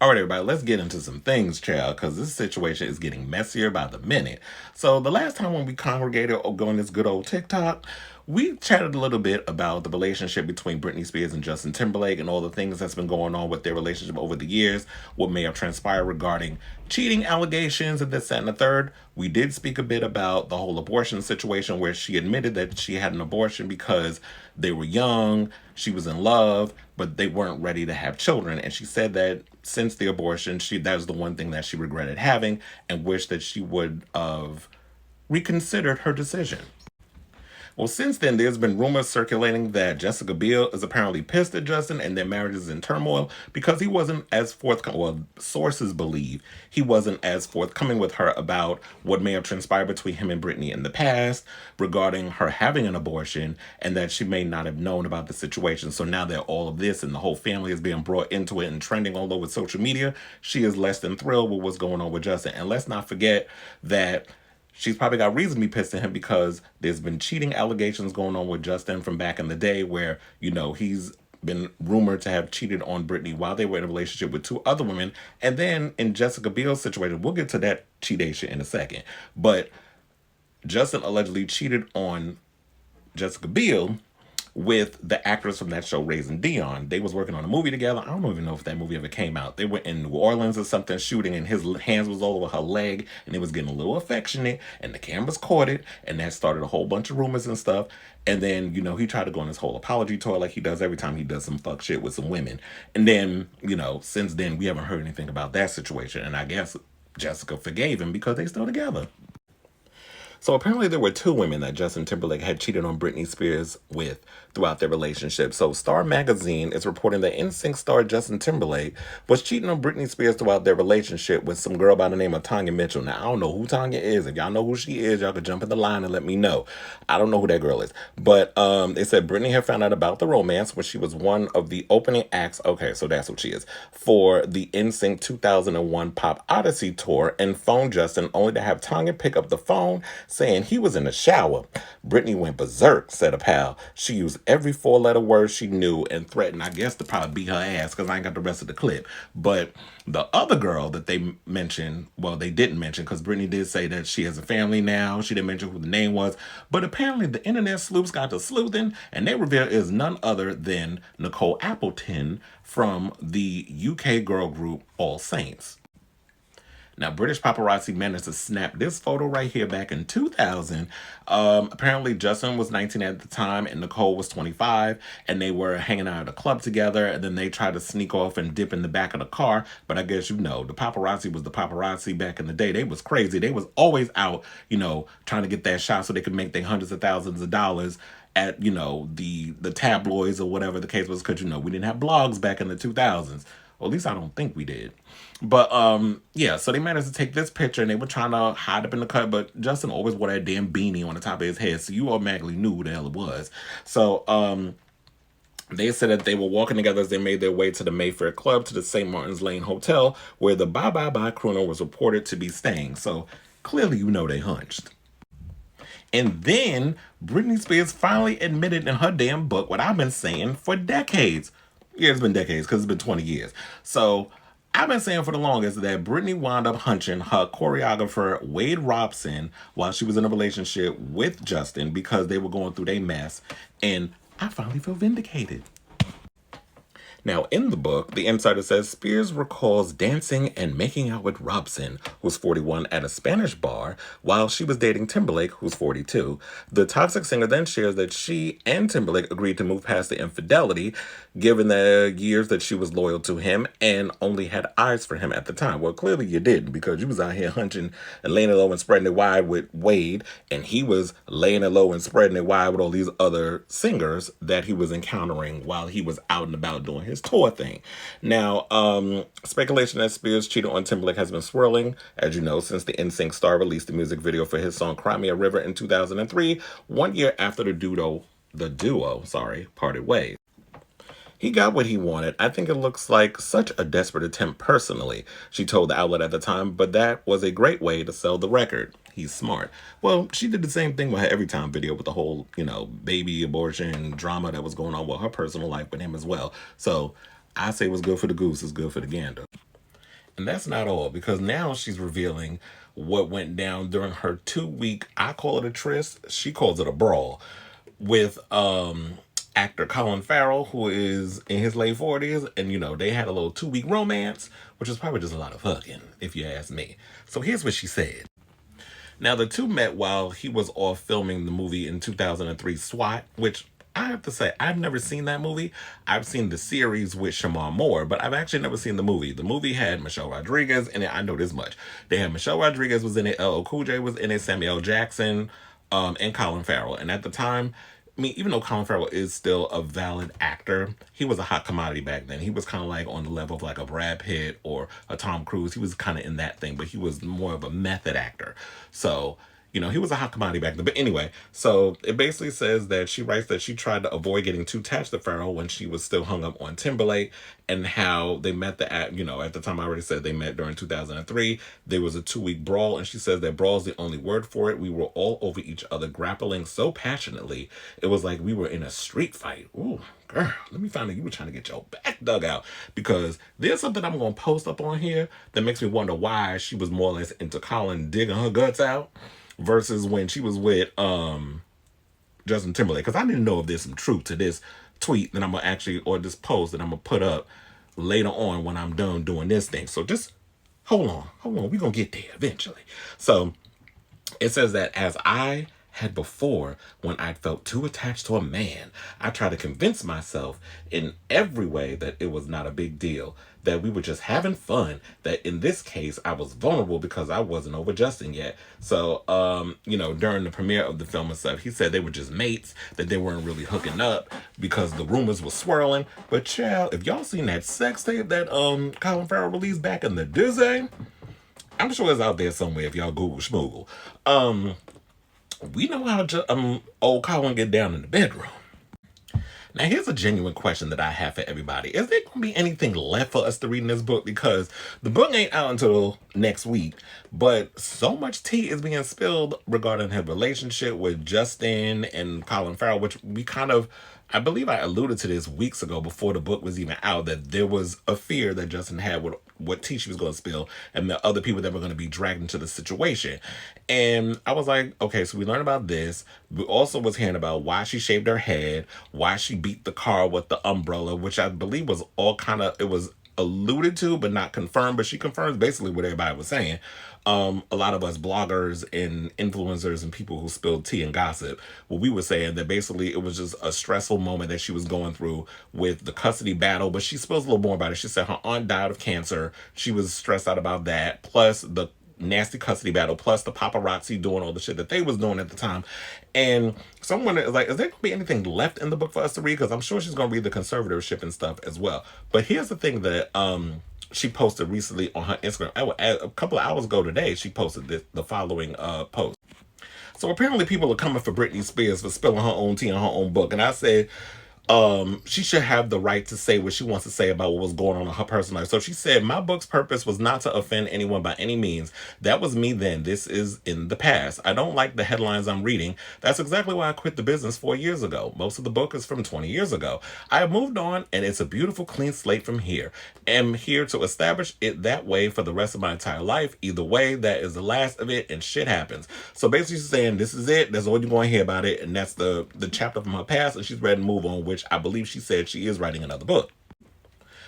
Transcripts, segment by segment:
All right, everybody, let's get into some things, child, because this situation is getting messier by the minute. So the last time when we congregated on this good old TikTok, we chatted a little bit about the relationship between Britney Spears and Justin Timberlake and all the things that's been going on with their relationship over the years, what may have transpired regarding cheating allegations and this, that, and the third. We did speak a bit about the whole abortion situation where she admitted that she had an abortion because they were young, she was in love, but they weren't ready to have children. And she said that since the abortion, that was the one thing that she regretted having and wished that she would have reconsidered her decision. Well, since then, there's been rumors circulating that Jessica Biel is apparently pissed at Justin and their marriage is in turmoil because he wasn't as forthcoming. Well, sources believe he wasn't as forthcoming with her about what may have transpired between him and Britney in the past regarding her having an abortion and that she may not have known about the situation. So now that all of this and the whole family is being brought into it and trending all over social media, she is less than thrilled with what's going on with Justin. And let's not forget that she's probably got reason to be pissed at him because there's been cheating allegations going on with Justin from back in the day where, he's been rumored to have cheated on Britney while they were in a relationship with two other women. And then in Jessica Biel's situation, we'll get to that cheatation in a second. But Justin allegedly cheated on Jessica Biel with the actress from that show, Raising Dion. They was working on a movie together. I don't even know if that movie ever came out. They were in New Orleans or something shooting, and his hands was all over her leg, and it was getting a little affectionate, and the cameras caught it, and that started a whole bunch of rumors and stuff. And then, he tried to go on this whole apology tour like he does every time he does some fuck shit with some women. And then, since then, we haven't heard anything about that situation. And I guess Jessica forgave him because they still together. So apparently there were two women that Justin Timberlake had cheated on Britney Spears with throughout their relationship. So Star Magazine is reporting that NSYNC star Justin Timberlake was cheating on Britney Spears throughout their relationship with some girl by the name of Tanya Mitchell. Now, I don't know who Tanya is. If y'all know who she is, y'all could jump in the line and let me know. I don't know who that girl is. But they said Britney had found out about the romance when she was one of the opening acts. Okay, so that's what she is. For the NSYNC 2001 Pop Odyssey tour and phoned Justin only to have Tanya pick up the phone saying he was in the shower. Britney went berserk, said a pal. She used every four-letter word she knew and threatened, I guess, to probably beat her ass because I ain't got the rest of the clip. But the other girl that they mentioned, well, they didn't mention because Britney did say that she has a family now. She didn't mention who the name was. But apparently the internet sleuths got to sleuthing and they revealed it is none other than Nicole Appleton from the UK girl group All Saints. Now, British paparazzi managed to snap this photo right here back in 2000. Apparently, Justin was 19 at the time and Nicole was 25, and they were hanging out at a club together, and then they tried to sneak off and dip in the back of the car. But I guess, the paparazzi was the paparazzi back in the day. They was crazy. They was always out, trying to get that shot so they could make their hundreds of thousands of dollars at, the tabloids or whatever the case was, because, we didn't have blogs back in the 2000s. Or at least I don't think we did. But, yeah, so they managed to take this picture and they were trying to hide up in the cut, but Justin always wore that damn beanie on the top of his head, so you automatically knew who the hell it was. So, they said that they were walking together as they made their way to the Mayfair Club to the St. Martin's Lane Hotel, where the Bye Bye Bye crooner was reported to be staying. So, clearly they hunched. And then, Britney Spears finally admitted in her damn book what I've been saying for decades. Yeah, it's been decades because it's been 20 years. So I've been saying for the longest that Britney wound up hunching her choreographer, Wade Robson, while she was in a relationship with Justin because they were going through their mess. And I finally feel vindicated. Now, in the book, the insider says Spears recalls dancing and making out with Robson, who's 41, at a Spanish bar, while she was dating Timberlake, who's 42. The toxic singer then shares that she and Timberlake agreed to move past the infidelity, given the years that she was loyal to him and only had eyes for him at the time. Well, clearly you didn't, because you was out here hunching and laying it low and spreading it wide with Wade, and he was laying it low and spreading it wide with all these other singers that he was encountering while he was out and about doing his tour thing. Now, speculation that Spears cheated on Timberlake has been swirling, as you know, since the NSYNC star released the music video for his song Cry Me a River in 2003, 1 year after the duo parted ways. He got what he wanted. I think it looks like such a desperate attempt personally, she told the outlet at the time, but that was a great way to sell the record. He's smart. Well, she did the same thing with her Every Time video with the whole, baby abortion drama that was going on with her personal life with him as well. So I say what's good for the goose is good for the gander. And that's not all, because now she's revealing what went down during her 2 week, I call it a tryst, she calls it a brawl, with actor Colin Farrell, who is in his late 40s. And, they had a little 2 week romance, which is probably just a lot of fucking, if you ask me. So here's what she said. Now, the two met while he was off filming the movie in 2003, SWAT, which I have to say, I've never seen that movie. I've seen the series with Shamar Moore, but I've actually never seen the movie. The movie had Michelle Rodriguez in it. I know this much. They had Michelle Rodriguez was in it, LL Cool J was in it, Samuel Jackson, and Colin Farrell. And at the time, I mean, even though Colin Farrell is still a valid actor, he was a hot commodity back then. He was kind of like on the level of like a Brad Pitt or a Tom Cruise. He was kind of in that thing, but he was more of a method actor. So, he was a hot commodity back then. But anyway, so it basically says that she writes that she tried to avoid getting too attached to Farrell when she was still hung up on Timberlake, and how they met at the time I already said they met during 2003. There was a 2 week brawl, and she says that brawl is the only word for it. We were all over each other, grappling so passionately. It was like we were in a street fight. Ooh, girl, let me find out you were trying to get your back dug out, because there's something I'm going to post up on here that makes me wonder why she was more or less into Colin digging her guts out versus when she was with Justin Timberlake. Because I need to know if there's some truth to this tweet that I'm going to actually, or this post that I'm going to put up later on when I'm done doing this thing. So just hold on. We're going to get there eventually. So it says that as I had before, when I felt too attached to a man, I tried to convince myself in every way that it was not a big deal, that we were just having fun, that in this case I was vulnerable because I wasn't over Justin yet. So, during the premiere of the film and stuff, he said they were just mates, that they weren't really hooking up because the rumors were swirling. But child, if y'all seen that sex tape that Colin Farrell released back in the Disney, I'm sure it's out there somewhere if y'all Google schmoogle. We know how old Colin get down in the bedroom. Now, here's a genuine question that I have for everybody. Is there going to be anything left for us to read in this book? Because the book ain't out until next week, but so much tea is being spilled regarding his relationship with Justin and Colin Farrell, which I believe I alluded to this weeks ago before the book was even out, that there was a fear that Justin had with what tea she was going to spill and the other people that were going to be dragged into the situation. And I was like, okay, so we learned about this. We also was hearing about why she shaved her head, why she beat the car with the umbrella, which I believe was it was alluded to but not confirmed, but she confirms basically what everybody was saying. A lot of us bloggers and influencers and people who spilled tea and gossip, well, we were saying that basically it was just a stressful moment that she was going through with the custody battle. But she spills a little more about it. She said her aunt died of cancer. She was stressed out about that, plus the nasty custody battle, plus the paparazzi doing all the shit that they was doing at the time. And someone is like, is there gonna be anything left in the book for us to read? Because I'm sure she's gonna read the conservatorship and stuff as well. But here's the thing that she posted recently on her Instagram. A couple of hours ago today, she posted the following post. So apparently people are coming for Britney Spears for spilling her own tea in her own book. And I said, she should have the right to say what she wants to say about what was going on in her personal life. So she said, my book's purpose was not to offend anyone by any means. That was me then. This is in the past. I don't like the headlines I'm reading. That's exactly why I quit the business 4 years ago. Most of the book is from 20 years ago. I have moved on, and it's a beautiful, clean slate from here. I'm here to establish it that way for the rest of my entire life. Either way, that is the last of it, and shit happens. So basically she's saying, this is it. That's all you're going to hear about it. And that's the chapter from her past, and she's ready to move on, which I believe she said she is writing another book.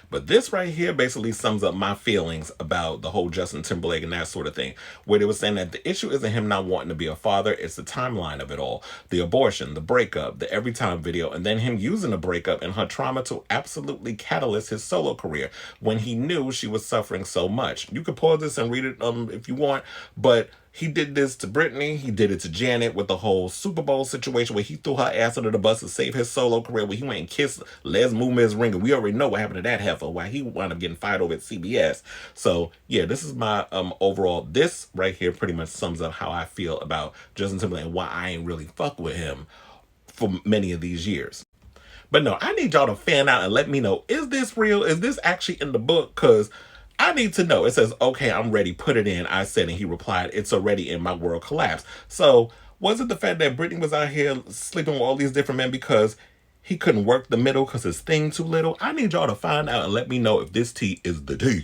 But this right here basically sums up my feelings about the whole Justin Timberlake and that sort of thing, where they were saying that the issue isn't him not wanting to be a father, it's the timeline of it all. The abortion, the breakup, the every time video, and then him using the breakup and her trauma to absolutely catalyst his solo career when he knew she was suffering so much. You could pause this and read it if you want, but he did this to Britney. He did it to Janet with the whole Super Bowl situation where he threw her ass under the bus to save his solo career, where he went and kissed Les Moonves ringer. We already know what happened to that heifer, why he wound up getting fired over at CBS. So yeah, this is my overall. This right here pretty much sums up how I feel about Justin Timberlake and why I ain't really fuck with him for many of these years. But no, I need y'all to fan out and let me know, is this real? Is this actually in the book? Because I need to know. It says, okay, I'm ready. Put it in. I said, and he replied, it's already in. My world collapsed. So was it the fact that Britney was out here sleeping with all these different men because he couldn't work the middle because his thing too little? I need y'all to find out and let me know if this tea is the tea.